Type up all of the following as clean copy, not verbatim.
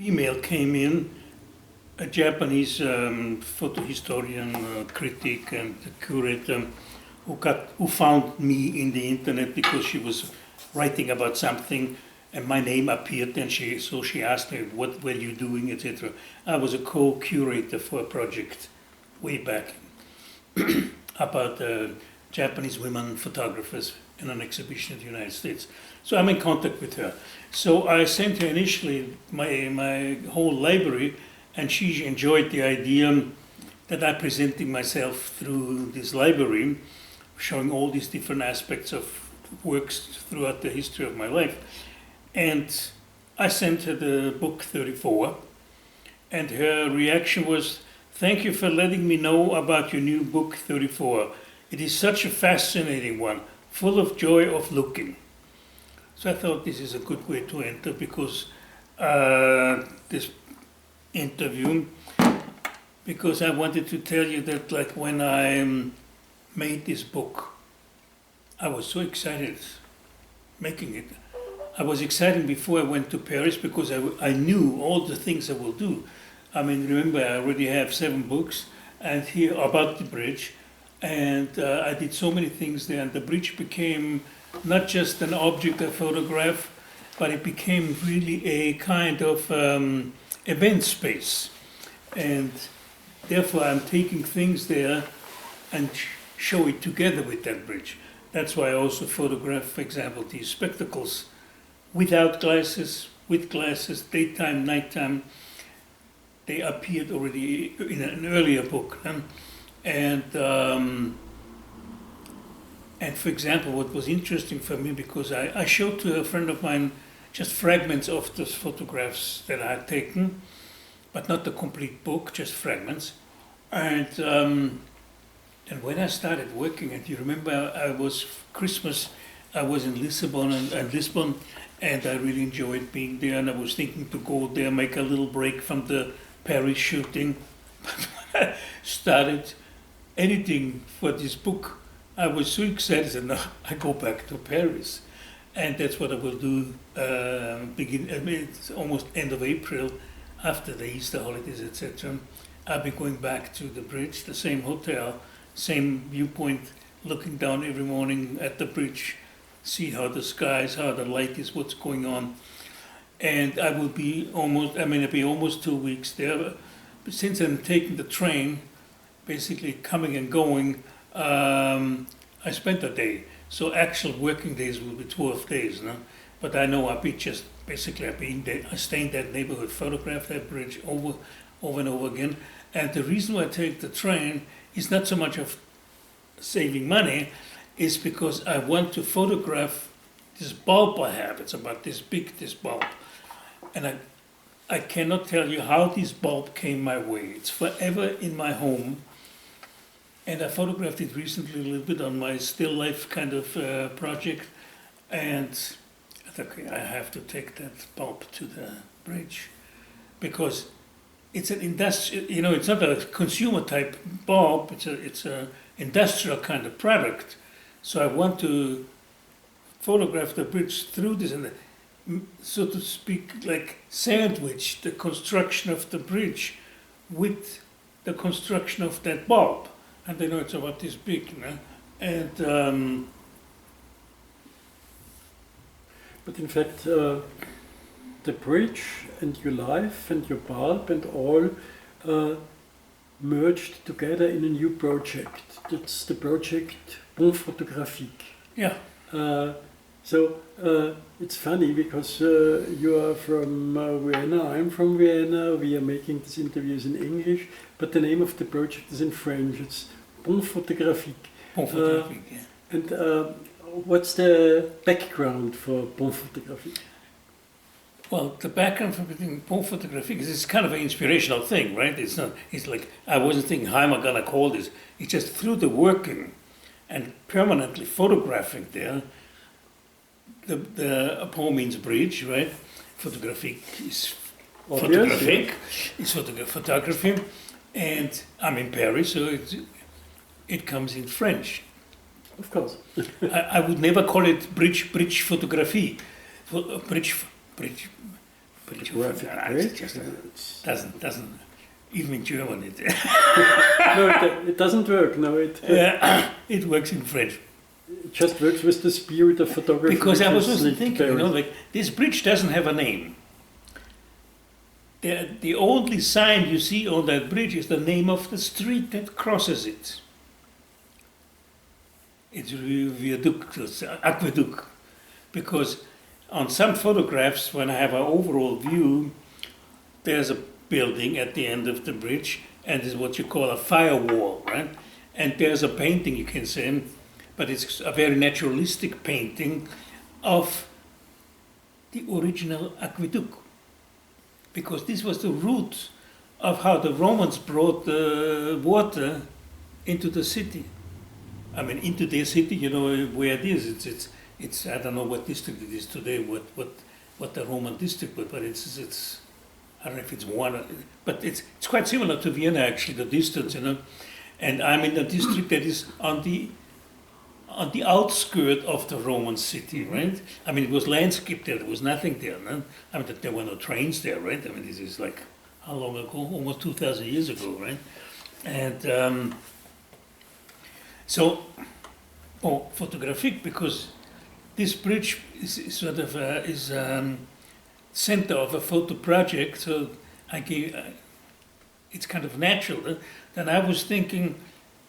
email came in, a Japanese photo historian, critic, and curator who found me in the internet because she was writing about something, and my name appeared, and she asked me, what were you doing, etc. I was a co-curator for a project way back about Japanese women photographers in an exhibition in the United States. So I'm in contact with her. So I sent her initially my whole library, and she enjoyed the idea that I presenting myself through this library, showing all these different aspects of works throughout the history of my life. And I sent her the book 34, and her reaction was, "Thank you for letting me know about your new book 34. It is such a fascinating one, full of joy of looking." So I thought this is a good way to enter, because this interview, because I wanted to tell you that, like, when I made this book, I was so excited making it. I was excited before I went to Paris because I knew all the things I will do. I mean, remember, I already have 7 books and here about the bridge, and I did so many things there, and the bridge became not just an object I photograph, but it became really a kind of event space. And therefore I'm taking things there and show it together with that bridge. That's why I also photograph, for example, these spectacles without glasses, with glasses, daytime, nighttime. They appeared already in an earlier book. And for example, what was interesting for me, because I showed to a friend of mine just fragments of those photographs that I had taken, but not the complete book, just fragments. And when I started working, and you remember Christmas, I was in Lisbon, and I really enjoyed being there, and I was thinking to go there, make a little break from the Paris shooting. I started editing for this book. I was so excited, and now I go back to Paris. And that's what I will do, it's almost end of April, after the Easter holidays, etc. I'll be going back to the bridge, the same hotel, same viewpoint, looking down every morning at the bridge, see how the skies, how the light is, what's going on. And I will be it'll be almost 2 weeks there. But since I'm taking the train, basically coming and going, I spent a day. So actual working days will be 12 days, no? But I know I'll be I stay in that neighborhood, photograph that bridge over and over again. And the reason why I take the train is not so much of saving money, is because I want to photograph this bulb I have. It's about this big, this bulb. And I cannot tell you how this bulb came my way. It's forever in my home. And I photographed it recently a little bit on my still life kind of project. And I thought, okay, I have to take that bulb to the bridge, because it's an industrial, it's not a consumer type bulb, it's a industrial kind of product. So I want to photograph the bridge through this, and so to speak, like sandwich the construction of the bridge with the construction of that bulb. And I know it's about this big, and but in fact, the bridge and your life and your bulb and all merged together in a new project. That's the project Pont Photographique. Yeah. So it's funny because you are from Vienna, I'm from Vienna, we are making these interviews in English, but the name of the project is in French. It's Pont Photographique. Pont Photographique, yeah. And what's the background for Pont Photographique? Well, the background for Pont Photographique is it's kind of an inspirational thing, right? It's like, I wasn't thinking, how am I going to call this? It's just through the working and permanently photographing there. The Pont means bridge, right? Photographique is photographique, is photography. And I'm in Paris, so it comes in French. Of course. I would never call it bridge photographie. Bridge Photographic bridge? Doesn't even in German it No, it doesn't work. No, it works in French. it just works with the spirit of photography. Because I was which is also like thinking, buried. like this bridge doesn't have a name. The only sign you see on that bridge is the name of the street that crosses it. It's viaduct, it's aqueduct. Because on some photographs, when I have an overall view, there's a building at the end of the bridge, and it's what you call a firewall, right? And there's a painting, you can say, but it's a very naturalistic painting of the original aqueduct. Because this was the route of how the Romans brought the water into the city. I mean, into their city, you know where it is. It's I don't know what district it is today, what the Roman district was, but it's I don't know if it's one, but it's quite similar to Vienna actually, the distance, you know. And I'm in a district that is on the outskirt of the Roman city, right? I mean, it was landscape there was nothing there. No? I mean, there were no trains there, right? I mean, this is like, how long ago? Almost 2,000 years ago, right? And Pont Photographique, because this bridge is sort of center of a photo project, so it's kind of natural. Then I was thinking,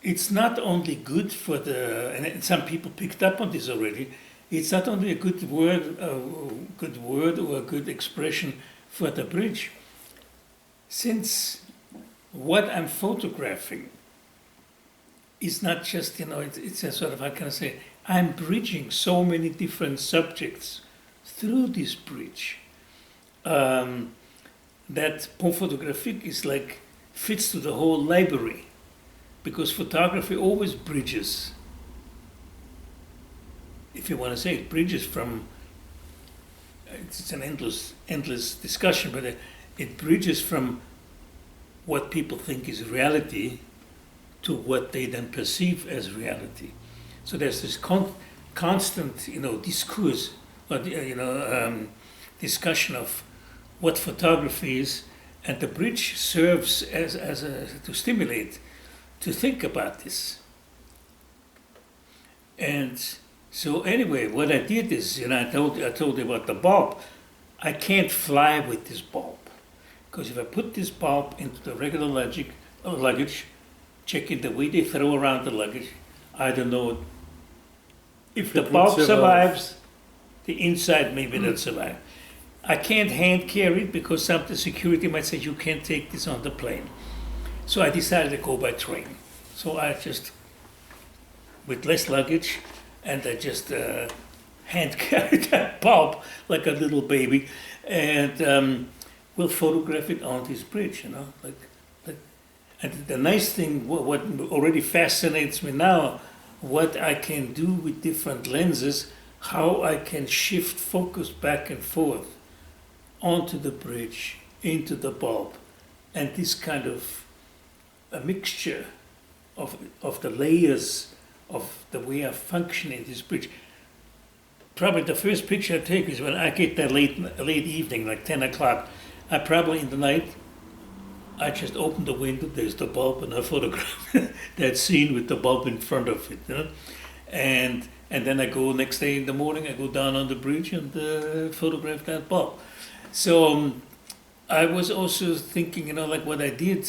it's not only good for and some people picked up on this already. It's not only a good word or a good expression for the bridge. Since what I'm photographing is not just, you know, it's a sort of, how can I say, I'm bridging so many different subjects through this bridge that Pont Photographique is like, fits to the whole library. Because photography always bridges, if you want to say it, bridges from, it's an endless discussion, but it bridges from what people think is reality to what they then perceive as reality. So there's this constant, you know, discourse, or discussion of what photography is, and the bridge serves to stimulate, to think about this. And so anyway, what I did is, you know, I told you about the bulb. I can't fly with this bulb, because if I put this bulb into the regular luggage, checking the way they throw around the luggage, I don't know if the bulb survives, the inside maybe not survive. I can't hand carry it because some of the security might say you can't take this on the plane. So I decided to go by train. So I just, with less luggage, and I just hand carried that bulb like a little baby, and we'll photograph it on this bridge, you know. And the nice thing, what already fascinates me now, what I can do with different lenses, how I can shift focus back and forth onto the bridge, into the bulb, and this kind of a mixture of the layers of the way I function in this bridge. Probably the first picture I take is when I get that late evening, like 10 o'clock. I probably in the night, I just open the window, there's the bulb, and I photograph that scene with the bulb in front of it, you know? And then I go next day in the morning, I go down on the bridge and photograph that bulb. So I was also thinking, you know, like what I did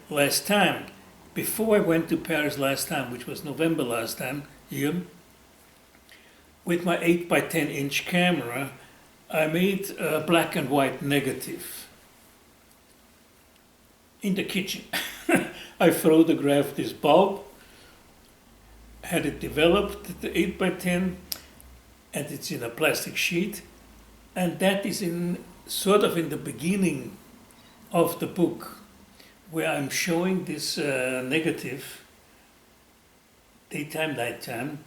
last time, before I went to Paris last time, which was November last time here, with my 8x10-inch camera, I made a black and white negative in the kitchen. I photographed this bulb, had it developed, the 8x10, and it's in a plastic sheet, and that is sort of in the beginning of the book, where I'm showing this negative, daytime, nighttime,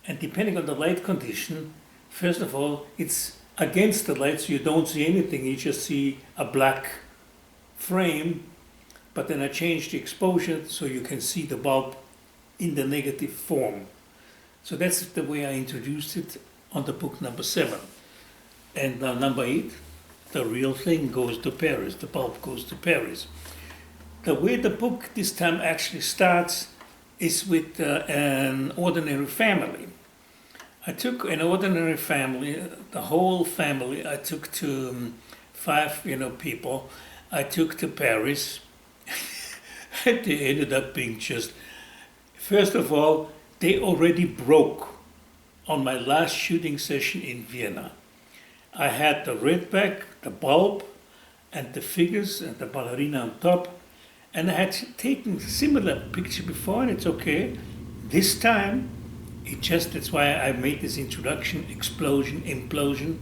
and depending on the light condition, first of all, it's against the light, so you don't see anything, you just see a black frame, but then I change the exposure so you can see the bulb in the negative form. So that's the way I introduced it on the book number 7. And now number 8. the real thing goes to Paris, the bulb goes to Paris. The way the book this time actually starts is with an ordinary family. I took an ordinary family, the whole family, I took to 5, people, I took to Paris, and they ended up being just, first of all, they already broke on my last shooting session in Vienna. I had the redback, the bulb, and the figures, and the ballerina on top, and I had taken a similar picture before, and it's okay. This time, that's why I made this introduction, explosion, implosion,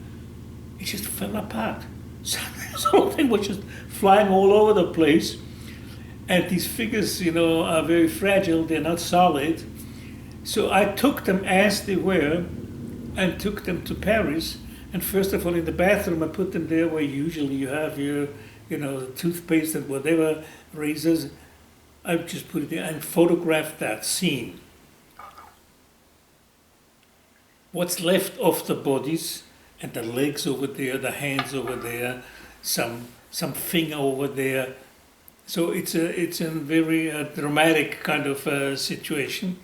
it just fell apart. Something was just flying all over the place. And these figures, are very fragile, they're not solid. So I took them as they were and took them to Paris. And first of all, in the bathroom, I put them there where usually you have your, toothpaste and whatever, razors. I just put it there and photographed that scene. What's left of the bodies, and the legs over there, the hands over there, some finger over there. So it's a very dramatic kind of situation.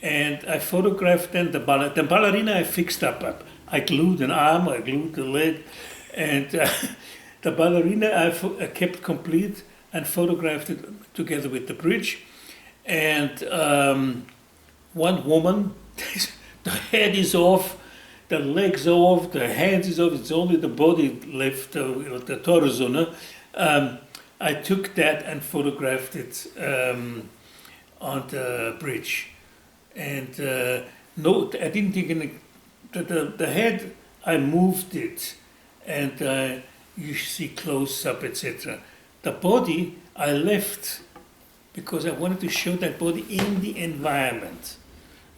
And I photographed then the ballerina I fixed up. I glued an arm, I glued the leg, and the ballerina I kept complete and photographed it together with the bridge. And one woman, the head is off, the legs off, the hands is off, it's only the body left, the torso. No? I took that and photographed it on the bridge. And no, I didn't take any, the head, I moved it, and you see close up, etc. The body, I left because I wanted to show that body in the environment.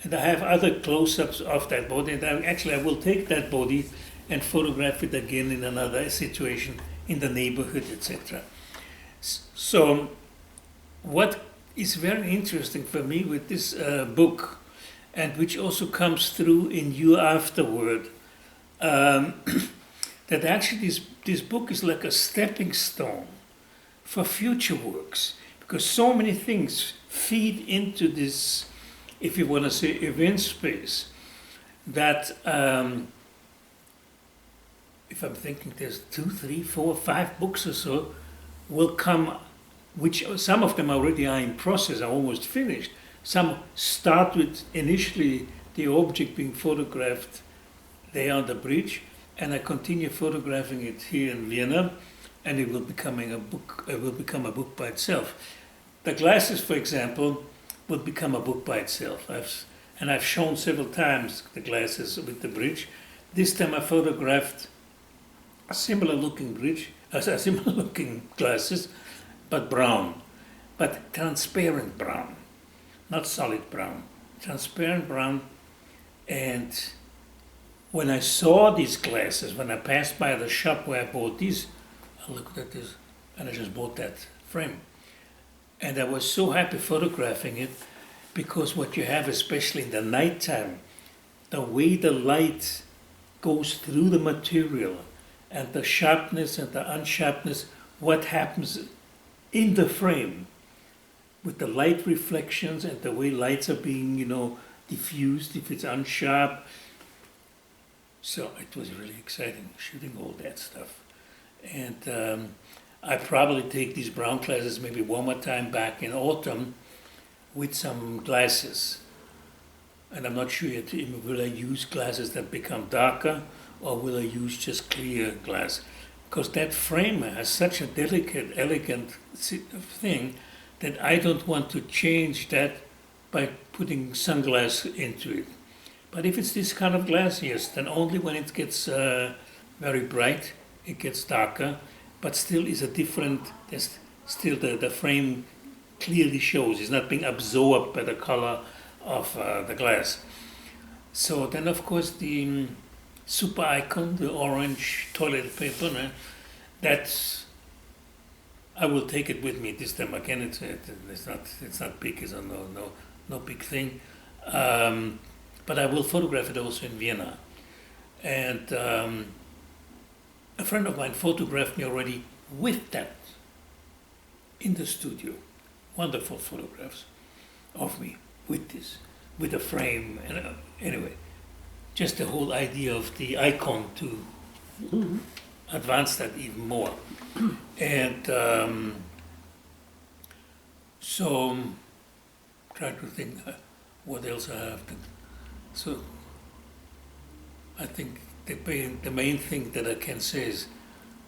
And I have other close-ups of that body, and I will take that body and photograph it again in another situation in the neighborhood, etc. So what is very interesting for me with this book, and which also comes through in You Afterward, that actually this book is like a stepping stone for future works, because so many things feed into this, if you want to say, event space, that if I'm thinking there's 2, 3, 4, 5 books or so will come, which some of them already are in process, are almost finished. Some start with initially the object being photographed there on the bridge, and I continue photographing it here in Vienna, and it will become a book by itself. The glasses, for example, will become a book by itself. I've shown several times the glasses with the bridge. This time I photographed a similar looking bridge, similar looking glasses, but brown, but transparent brown, not solid brown, transparent brown. And when I saw these glasses, when I passed by the shop where I bought these, I looked at this and I just bought that frame. And I was so happy photographing it, because what you have, especially in the nighttime, the way the light goes through the material and the sharpness and the unsharpness, what happens in the frame with the light reflections and the way lights are being, diffused if it's unsharp. So it was really exciting shooting all that stuff. And I probably take these brown glasses maybe one more time back in autumn with some glasses. And I'm not sure yet, will I use glasses that become darker, or will I use just clear glass? Because that frame has such a delicate, elegant thing that I don't want to change that by putting sunglasses into it. But if it's this kind of glass, yes, then only when it gets very bright, it gets darker, but still is a different, still the frame clearly shows, it's not being absorbed by the color of the glass. So then of course the super icon, the orange toilet paper, that's, I will take it with me this time again. It's not big, it's no big thing. But I will photograph it also in Vienna. And a friend of mine photographed me already with that in the studio. Wonderful photographs of me with this, with a frame. And anyway, just the whole idea of the icon to advance that even more. And so trying to think what else I have to. So I think the main thing that I can say is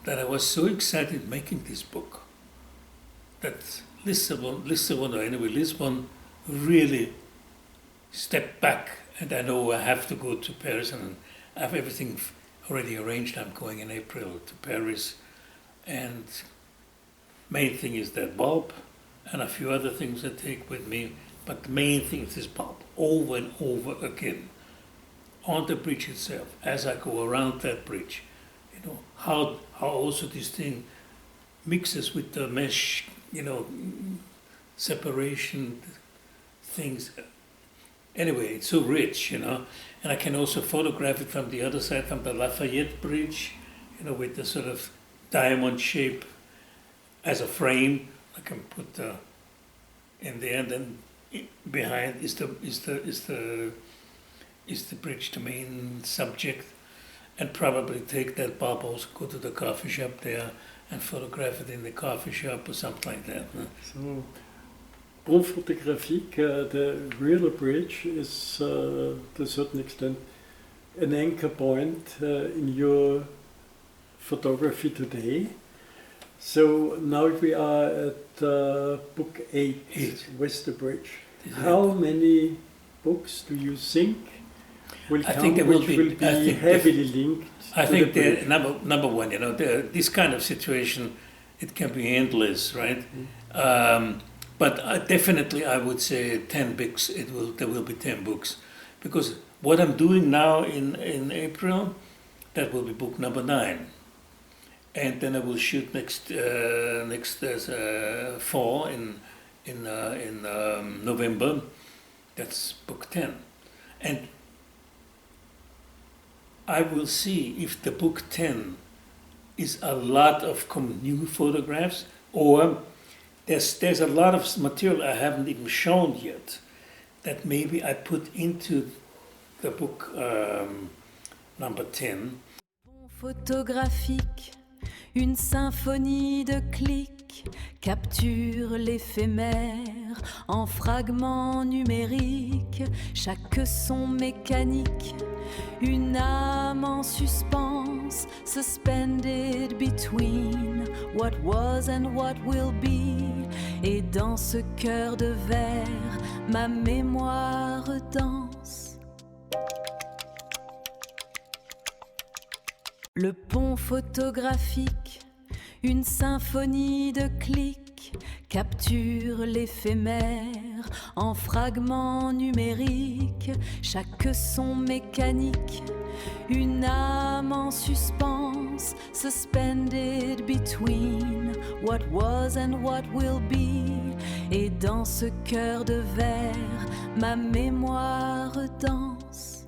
that I was so excited making this book that Lisbon really stepped back, and I know I have to go to Paris, and I have everything already arranged. I'm going in April to Paris, and main thing is that bulb and a few other things I take with me, but the main thing is this bulb over and over again on the bridge itself as I go around that bridge. You know, how also this thing mixes with the mesh, you know, separation things. Anyway, it's so rich, you know, and I can also photograph it from the other side, from the Lafayette Bridge, you know, with the sort of diamond shape as a frame. I can put in there, and then behind is the bridge, the main subject, and probably take that bulb, also go to the coffee shop there and photograph it in the coffee shop or something like that. So, Pont Photographique, the real bridge, is to a certain extent an anchor point in your photography today. So now we are at book 8, Wester Bridge. How many books do you think will come, which will be heavily linked? I think the number one, you know, this kind of situation, it can be endless, right? But definitely, I would say 10 books. There will be 10 books, because what I'm doing now in April, that will be book number 9, and then I will shoot next fall in November. That's book 10, and I will see if the book 10 is a lot of new photographs, or there's a lot of material I haven't even shown yet that maybe I put into the book number 10. Pont photographique, une symphonie de clics, capture l'éphémère en fragments numériques, chaque son mécanique, une âme en suspens, suspended between what was and what will be. Et dans ce cœur de verre, ma mémoire danse. Le pont photographique, une symphonie de clics, capture l'éphémère en fragments numériques, chaque son mécanique, une âme en suspens, suspended between what was and what will be. Et dans ce cœur de verre, ma mémoire danse.